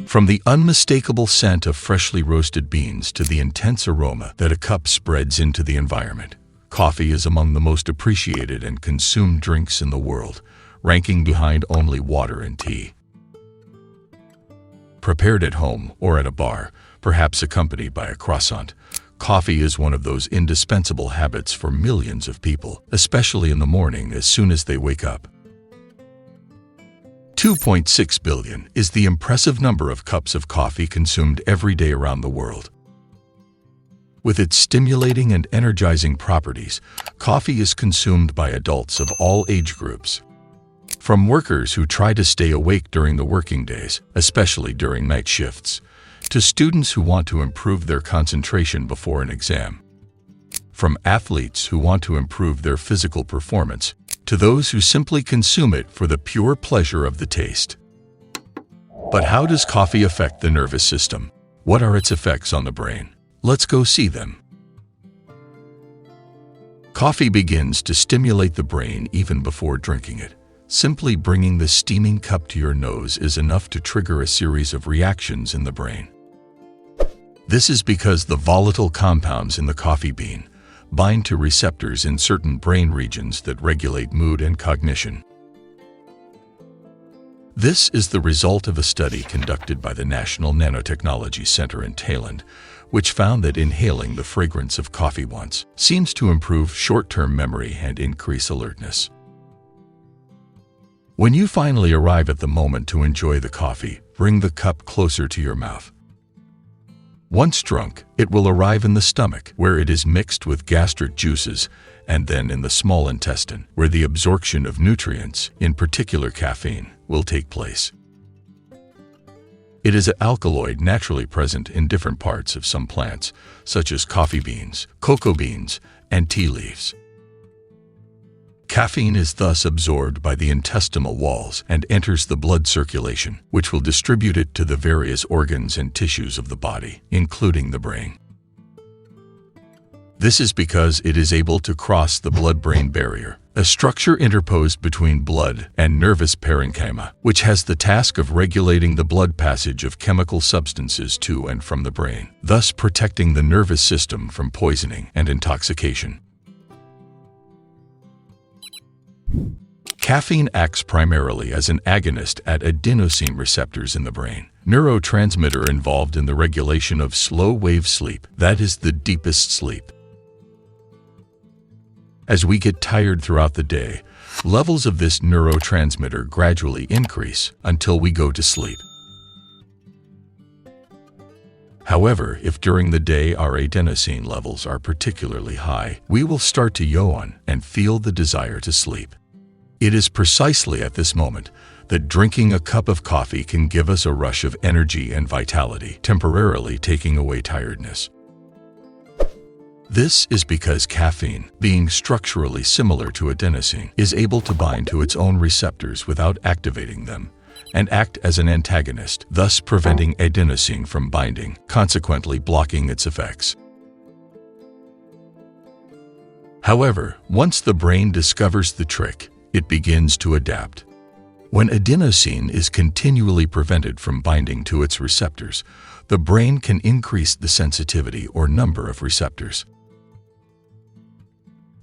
From the unmistakable scent of freshly roasted beans to the intense aroma that a cup spreads into the environment, coffee is among the most appreciated and consumed drinks in the world, ranking behind only water and tea. Prepared at home or at a bar, perhaps accompanied by a croissant, coffee is one of those indispensable habits for millions of people, especially in the morning as soon as they wake up. 2.6 billion is the impressive number of cups of coffee consumed every day around the world. With its stimulating and energizing properties, coffee is consumed by adults of all age groups. From workers who try to stay awake during the working days, especially during night shifts, to students who want to improve their concentration before an exam. From athletes who want to improve their physical performance, to those who simply consume it for the pure pleasure of the taste. But how does coffee affect the nervous system? What are its effects on the brain? Let's go see them. Coffee begins to stimulate the brain even before drinking it. Simply bringing the steaming cup to your nose is enough to trigger a series of reactions in the brain. This is because the volatile compounds in the coffee bean bind to receptors in certain brain regions that regulate mood and cognition. This is the result of a study conducted by the National Nanotechnology Center in Thailand, which found that inhaling the fragrance of coffee once seems to improve short-term memory and increase alertness. When you finally arrive at the moment to enjoy the coffee, bring the cup closer to your mouth. Once drunk, it will arrive in the stomach, where it is mixed with gastric juices, and then in the small intestine, where the absorption of nutrients, in particular caffeine, will take place. It is an alkaloid naturally present in different parts of some plants, such as coffee beans, cocoa beans, and tea leaves. Caffeine is thus absorbed by the intestinal walls and enters the blood circulation, which will distribute it to the various organs and tissues of the body, including the brain. This is because it is able to cross the blood-brain barrier, a structure interposed between blood and nervous parenchyma, which has the task of regulating the blood passage of chemical substances to and from the brain, thus protecting the nervous system from poisoning and intoxication. Caffeine acts primarily as an agonist at adenosine receptors in the brain, neurotransmitter involved in the regulation of slow-wave sleep, that is, the deepest sleep. As we get tired throughout the day, levels of this neurotransmitter gradually increase until we go to sleep. However, if during the day our adenosine levels are particularly high, we will start to yawn and feel the desire to sleep. It is precisely at this moment that drinking a cup of coffee can give us a rush of energy and vitality, temporarily taking away tiredness. This is because caffeine, being structurally similar to adenosine, is able to bind to its own receptors without activating them, and act as an antagonist, thus preventing adenosine from binding, consequently blocking its effects. However, once the brain discovers the trick, it begins to adapt. When adenosine is continually prevented from binding to its receptors, the brain can increase the sensitivity or number of receptors.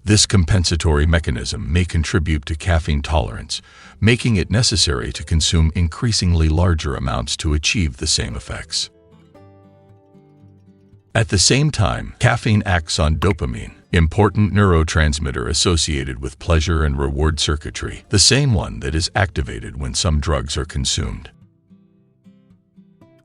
This compensatory mechanism may contribute to caffeine tolerance, making it necessary to consume increasingly larger amounts to achieve the same effects. At the same time, caffeine acts on dopamine, important neurotransmitter associated with pleasure and reward circuitry, the same one that is activated when some drugs are consumed.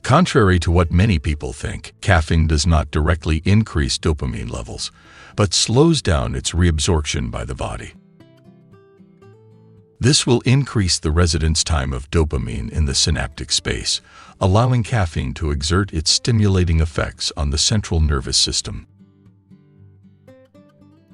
Contrary to what many people think, caffeine does not directly increase dopamine levels, but slows down its reabsorption by the body. This will increase the residence time of dopamine in the synaptic space, allowing caffeine to exert its stimulating effects on the central nervous system.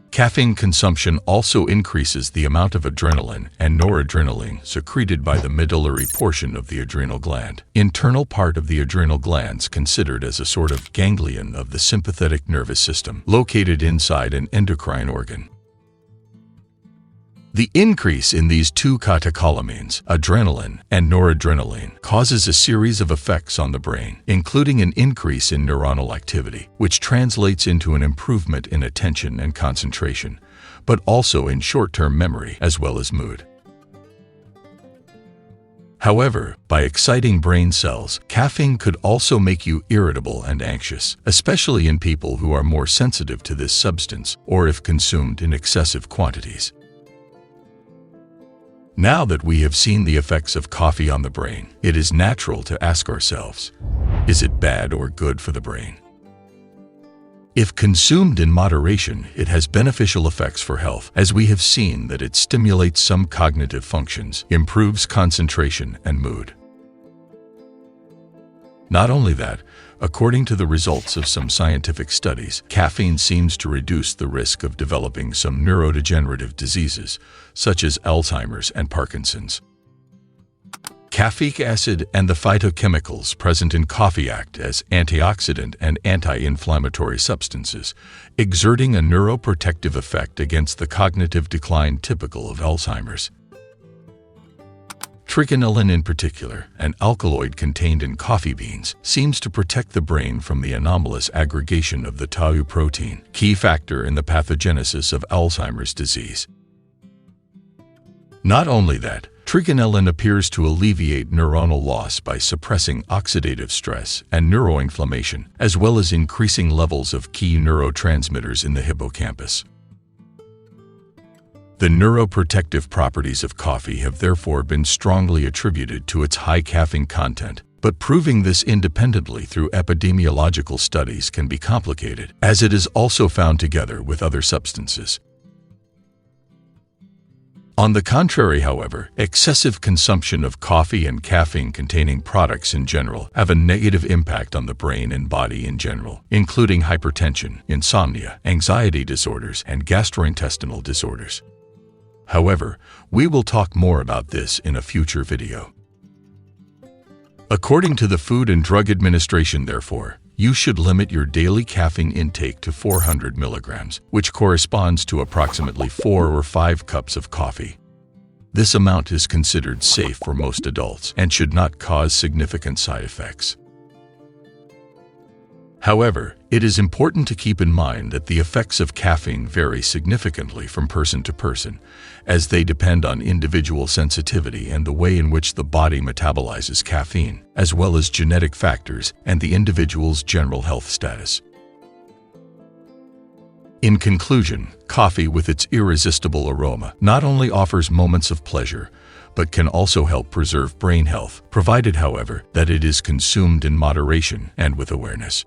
Caffeine consumption also increases the amount of adrenaline and noradrenaline secreted by the medullary portion of the adrenal gland, internal part of the adrenal glands considered as a sort of ganglion of the sympathetic nervous system, located inside an endocrine organ. The increase in these two catecholamines, adrenaline and noradrenaline, causes a series of effects on the brain, including an increase in neuronal activity, which translates into an improvement in attention and concentration, but also in short-term memory as well as mood. However, by exciting brain cells, caffeine could also make you irritable and anxious, especially in people who are more sensitive to this substance or if consumed in excessive quantities. Now that we have seen the effects of coffee on the brain, it is natural to ask ourselves, is it bad or good for the brain? If consumed in moderation, it has beneficial effects for health, as we have seen that it stimulates some cognitive functions, improves concentration and mood. Not only that, according to the results of some scientific studies, caffeine seems to reduce the risk of developing some neurodegenerative diseases, such as Alzheimer's and Parkinson's. Caffeic acid and the phytochemicals present in coffee act as antioxidant and anti-inflammatory substances, exerting a neuroprotective effect against the cognitive decline typical of Alzheimer's. Trigonelline in particular, an alkaloid contained in coffee beans, seems to protect the brain from the anomalous aggregation of the tau protein, key factor in the pathogenesis of Alzheimer's disease. Not only that, trigonelline appears to alleviate neuronal loss by suppressing oxidative stress and neuroinflammation, as well as increasing levels of key neurotransmitters in the hippocampus. The neuroprotective properties of coffee have therefore been strongly attributed to its high caffeine content, but proving this independently through epidemiological studies can be complicated, as it is also found together with other substances. On the contrary, however, excessive consumption of coffee and caffeine-containing products in general have a negative impact on the brain and body in general, including hypertension, insomnia, anxiety disorders, and gastrointestinal disorders. However, we will talk more about this in a future video. According to the Food and Drug Administration, therefore, you should limit your daily caffeine intake to 400 milligrams, which corresponds to approximately 4 or 5 cups of coffee. This amount is considered safe for most adults and should not cause significant side effects. However, it is important to keep in mind that the effects of caffeine vary significantly from person to person, as they depend on individual sensitivity and the way in which the body metabolizes caffeine, as well as genetic factors and the individual's general health status. In conclusion, coffee with its irresistible aroma not only offers moments of pleasure, but can also help preserve brain health, provided, however, that it is consumed in moderation and with awareness.